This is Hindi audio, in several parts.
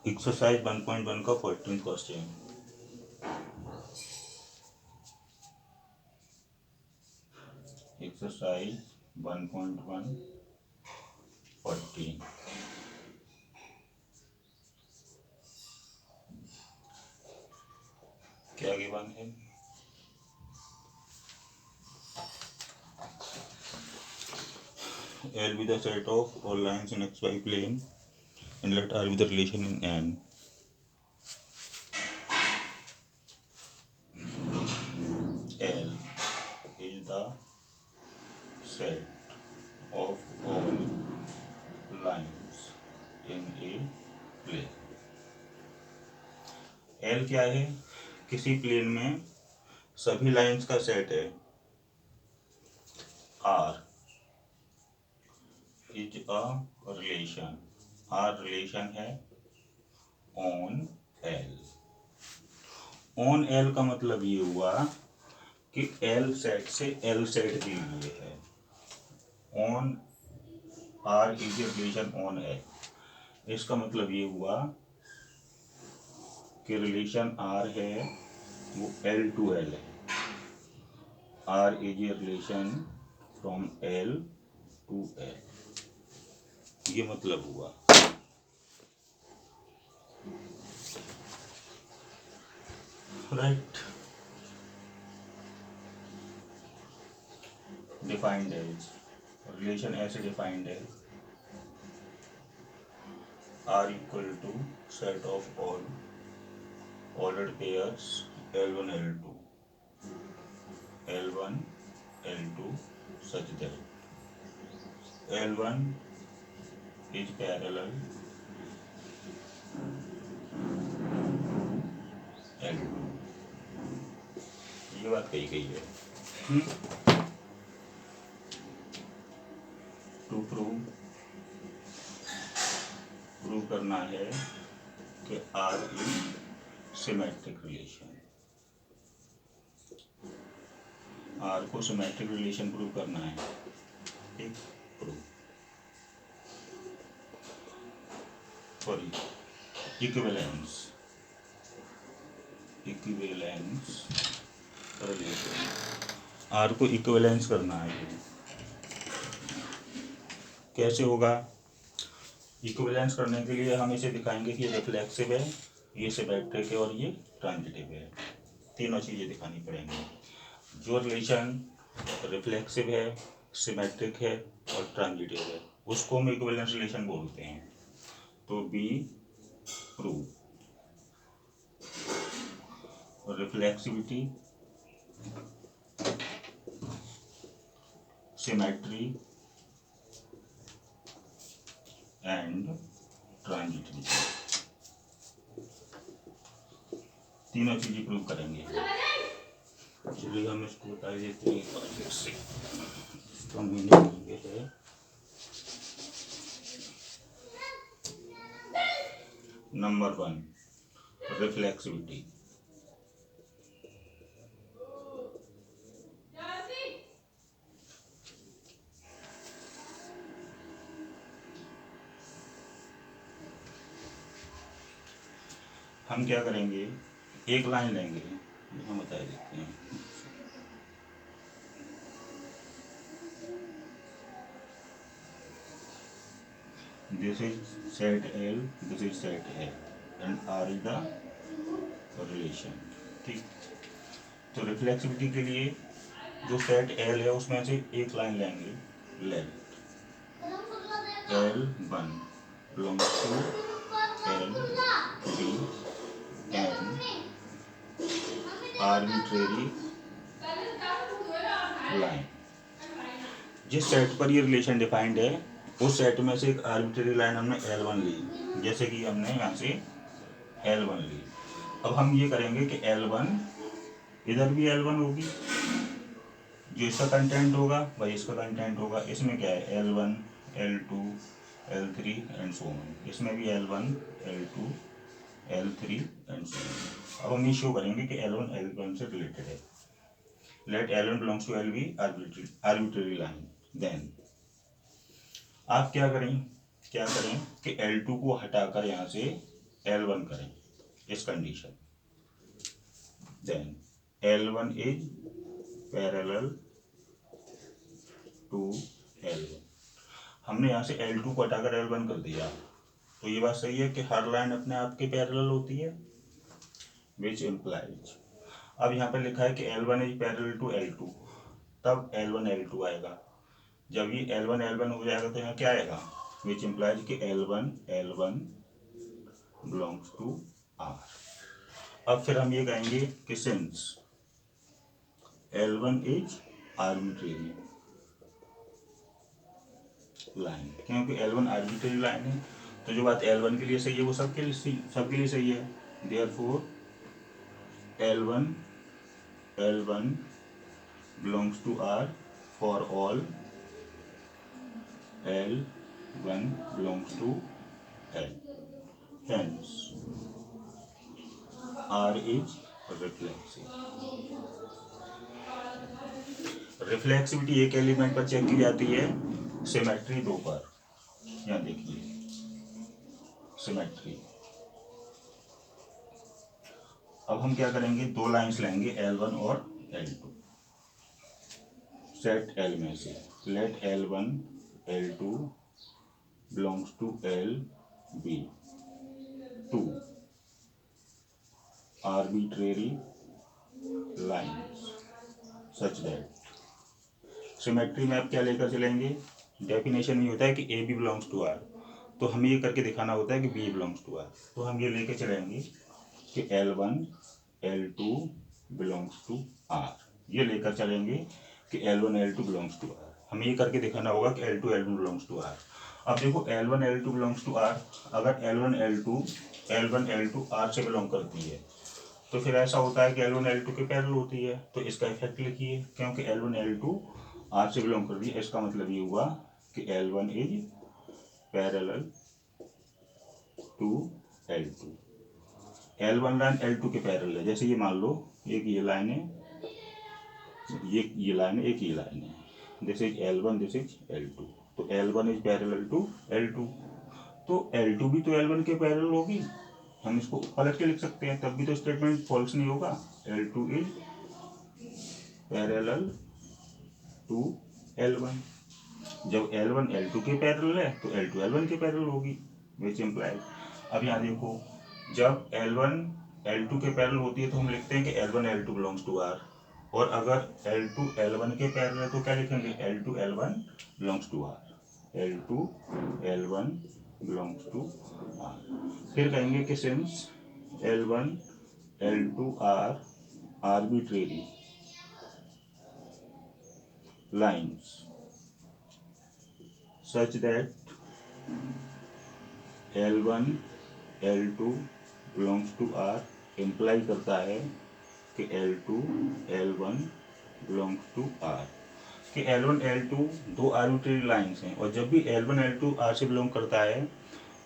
एक्सरसाइज 1.1 का 14th क्वेश्चन। एक्सरसाइज 1.1 14 क्या गिवन है? L be the set of all lines in xy plane and let R be the relation in N. L is the set of all lines in a plane. L क्या है? किसी प्लेन में सभी लाइंस का सेट है। R is a relation. R relation है on L. On L का मतलब ये हुआ कि L सेट से L सेट के लिए है। On R is a relation on L. इसका मतलब ये हुआ कि रिलेशन R है वो L to L है। R is a relation from L to L. ये मतलब हुआ। राइट। डिफाइंड एज रिलेशन ऐसे डिफाइंड है R equal to set of all ordered pairs L1 L2 L1 L2 such that L1 is parallel L2। ये बात कही गई है। टू प्रूव करना है कि R is symmetric relation. R को सिमेट्रिक रिलेशन प्रूव करना है। ठीक, prove sorry equivalence relation. R को इक्विवेलेंस करना है। कैसे होगा? इक्विवेलेंस करने के लिए हम इसे दिखाएंगे कि ये रिफ्लेक्सिव है, ये सिमेट्रिक है और ये ट्रांजिटिव है। तीनों चीज़ें दिखानी पड़ेंगी। जो रिलेशन रिफ्लेक्सिव है, सिमेट्रिक है और ट्रांजिटिव है उसको हम इक्विवेलेंस रिलेशन बोलते हैं। तो be prove reflexivity, symmetry and transitivity, तीनों चीजें प्रूव करेंगे। चलिए हम इसको बता देते हैं से इसका मीनिंग ये है। Number 1 reflexivity. हम क्या करेंगे, एक लाइन लेंगे, हम बता देते हैं। This is set L, this is set L and R is the relation. ठीक, तो रिफ्लेक्सिविटी के लिए जो सेट L है उसमें से एक लाइन लेंगे। Let L1 belongs to L be an arbitrary line। जिस सेट पर ये रिलेशन डिफाइंड है उस सेट में से एक आर्बिट्रेरी लाइन हमने L1 ली, जैसे कि हमने यहाँ से L1 ली। अब हम ये करेंगे कि L1 इधर भी L1 होगी, जो इसका कंटेंट होगा वही इसका कंटेंट होगा। इसमें क्या है L1 L2 L3 and so on, इसमें भी L1 L2 L3 and so on. अब हम ये शो करेंगे कि L1 L1 से रिलेटेड है। Let L1 belongs to L be arbitrary line। Then आप क्या करें कि L2 को हटाकर यहाँ से L1 करें इस condition, then L1 is parallel to L1। हमने यहाँ से L2 को हटाकर L1 कर दिया, तो ये बात सही है कि हर लाइन अपने आप के पैरेलल होती है, विच इम्प्लाइज, अब यहाँ पर लिखा है कि L1 is parallel to L2, तब L1 L2 आएगा। जब ये L1 L1 हो जाएगा तो यहाँ क्या आएगा, विच इम्प्लाइज कि L1 L1 belongs to R। अब फिर हम ये कहेंगे कि since L1 is arbitrary line, क्योंकि L1 आर्बिट्रेरी लाइन है, तो जो बात L1 के लिए सही है वो सबके लिए सही है। Therefore L1 belongs to R for all L1 belongs to L, hence R is reflexive। Reflexivity एक एलिमेंट पर चेक की जाती है, सिमेट्री 2 पर। यहाँ देखिए सिमेट्री, अब हम क्या करेंगे, दो लाइंस लेंगे L1 और L2, सेट L में से late L1 L2 belongs to LB, 2 arbitrary lines such that, symmetry में आप क्या लेकर चलेंगे, डेफिनेशन में होता है कि AB बिलोंग्स टू R, तो हमें ये करके दिखाना होता है कि B बिलोंग्स टू R, तो हम ये लेके चलेंगे कि L1 L2 belongs to R, ये लेकर चलेंगे कि L1 L2 belongs to R, हमें ये करके दिखाना होगा कि L2 L1 belongs to R। अब देखो L1 L2 belongs to R, अगर L1 L2 R से बिलोंग करती है तो फिर ऐसा होता है कि L1 L2 के पैरेलल होती है, तो इसका इफेक्ट लिखिए, क्योंकि L1 L2 R से बिलोंग कर रही है, इसका मतलब ये हुआ कि L1 is parallel to L2। L1 line L2 के पैरेलल है, जैसे ये मान लो एक ये लाइन है, ये लाइन है, एक ये लाइन है, this is L1 this is L2, तो L1 is parallel to L2, तो L2 भी तो L1 के पैरेलल होगी, हम इसको पलट के लिख सकते हैं, तब भी तो स्टेटमेंट फॉल्स नहीं होगा। L2 is parallel to L1, जब L1 L2 के पैरेलल है तो L2 L1 के पैरेलल होगी, विच इम्प्लाइज। अब यहाँ देखो, जब L1 L2 के पैरेलल होती है तो हम लिखते हैं कि L1 L2 belongs to R, और अगर L2 L1 के पैरेलल है तो क्या लिखेंगे, L2 L1 belongs to R, L2 L1 belongs to R। फिर कहेंगे कि since L1 L2 are arbitrary lines such that L1 L2 belongs to R imply करता है कि L2 L1 belongs to R, कि L1 L2 दो आर्बिट्रेरी लाइंस हैं, और जब भी L1 L2 R से बिलोंग करता है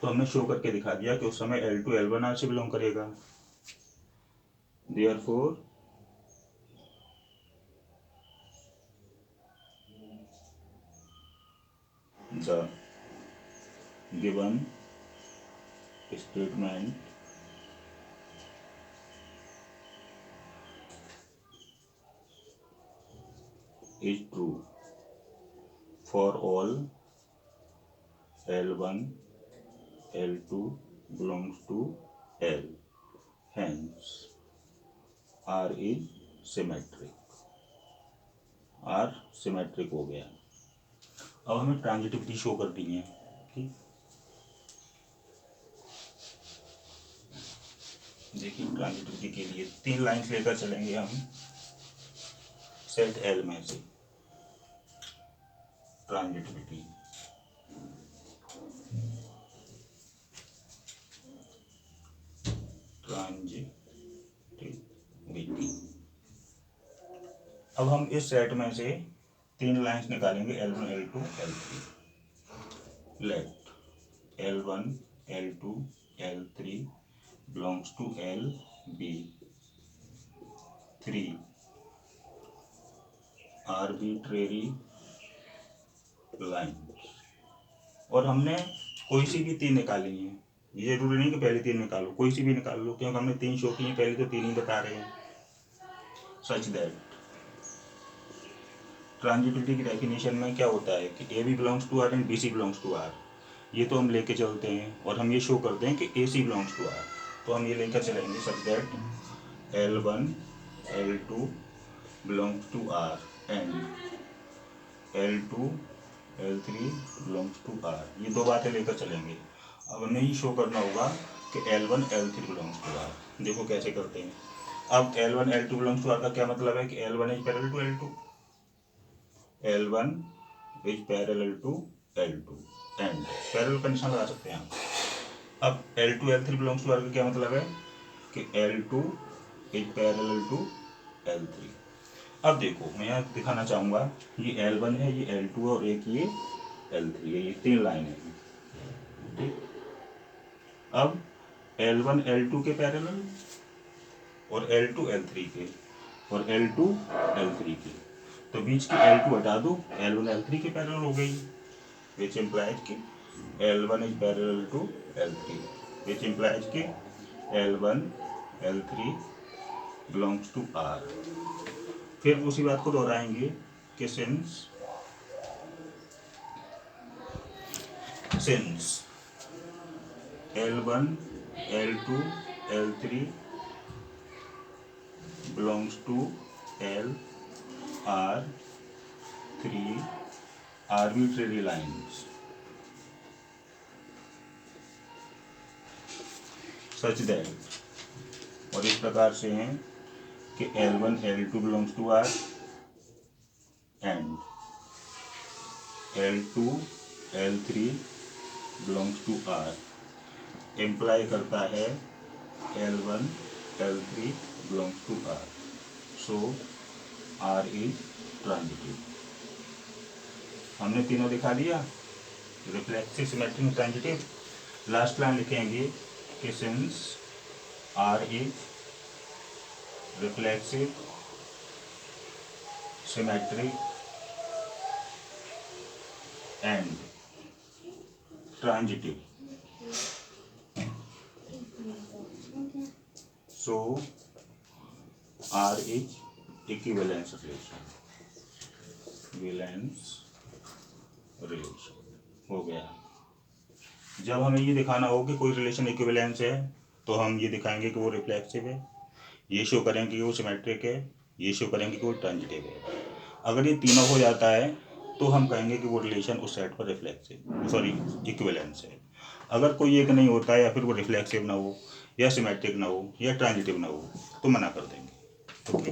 तो हमने शो करके दिखा दिया कि उस समय L2 L1 R से बिलोंग करेगा। Therefore the given statement is true for all L1 L2 belongs to L, hence R is symmetric, R symmetric हो गया। अब हमें ट्रांजिटिविटी शो करनी है, ठीक, देखिए ट्रांजिटिविटी के लिए 3 लाइन्स लेकर चलेंगे हम सेट L में से, ट्रांजिटिविटी अब हम इस सेट में से 3 लाइन्स निकालेंगे L1 L2 L3, let L1 L2 L3 belongs to LB, 3 arbitrary lines, और हमने कोई सी भी 3 निकाली है, ये जरूरी नहीं कि पहली तीन निकालो, कोई सी भी निकाल लो, क्योंकि हमने तीन शो की हैं, पहले तो तीन ही बता रहे हैं। सच दैट ट्रांजिटिविटी की डेफिनेशन में क्या होता है कि A B belongs to R and B C belongs to R, ये तो हम लेके चलते हैं और हम ये शो करते हैं कि A C belongs to R, तो हम ये लेकर चलेंगे such that L1 L2 belongs to R and L2 L3 belongs to R, ये दो बातें लेकर चलेंगे। अब हमें ये शो करना होगा कि L1 L3 belongs to are. देखो कैसे करते हैं। अब L1 L2 belongs to are का क्या मतलब है कि L1 is parallel to L2, L1 is parallel to L2 and parallel का निशान लगा सकते हैं हम। अब L2 L3 belongs to are का क्या मतलब है कि L2 is parallel to L3। अब देखो मैं यहाँ दिखाना चाहूँगा, ये L1 है, ये L2 है और एक ये L3 है, ये तीन लाइन है, ठीक। अब L1 L2 के पैरेलल और L2 L3 के और L2 L3 के, तो बीच की L2 हटा दो, L1 L3 के पैरेलल हो गई, which implies कि L1 is parallel to L3, which implies कि L1 L3 belongs to R। फिर उसी बात को दोहराएंगे कि since L1 L2 L3 belongs to L R 3 arbitrary lines such that, और इस प्रकार से हैं कि L1 L2 belongs to R and L2 L3 belongs to R, imply करता है L1 L3 belongs to R, so R is transitive. हमने तीनों दिखा दिया, reflexive, symmetric, transitive. Last line लिखेंगे कि since R is reflexive, symmetric and transitive, so R is equivalence relation, valence relation हो गया। जब हमें ये दिखाना हो कि कोई रिलेशन इक्विवेलेंस है, तो हम ये दिखाएंगे कि वो रिफ्लेक्सिव है, ये शो करेंगे कि वो सिमेट्रिक है, ये शो करेंगे कि वो ट्रांजिटिव है। अगर ये तीनों हो जाता है तो हम कहेंगे कि वो रिलेशन उस सेट पर इक्विवेलेंस है। अगर कोई एक नहीं होता है या फिर वो रिफ्लेक्सिव ना हो या सिमेट्रिक ना हो या ट्रांजिटिव ना हो तो मना कर देंगे। ओके।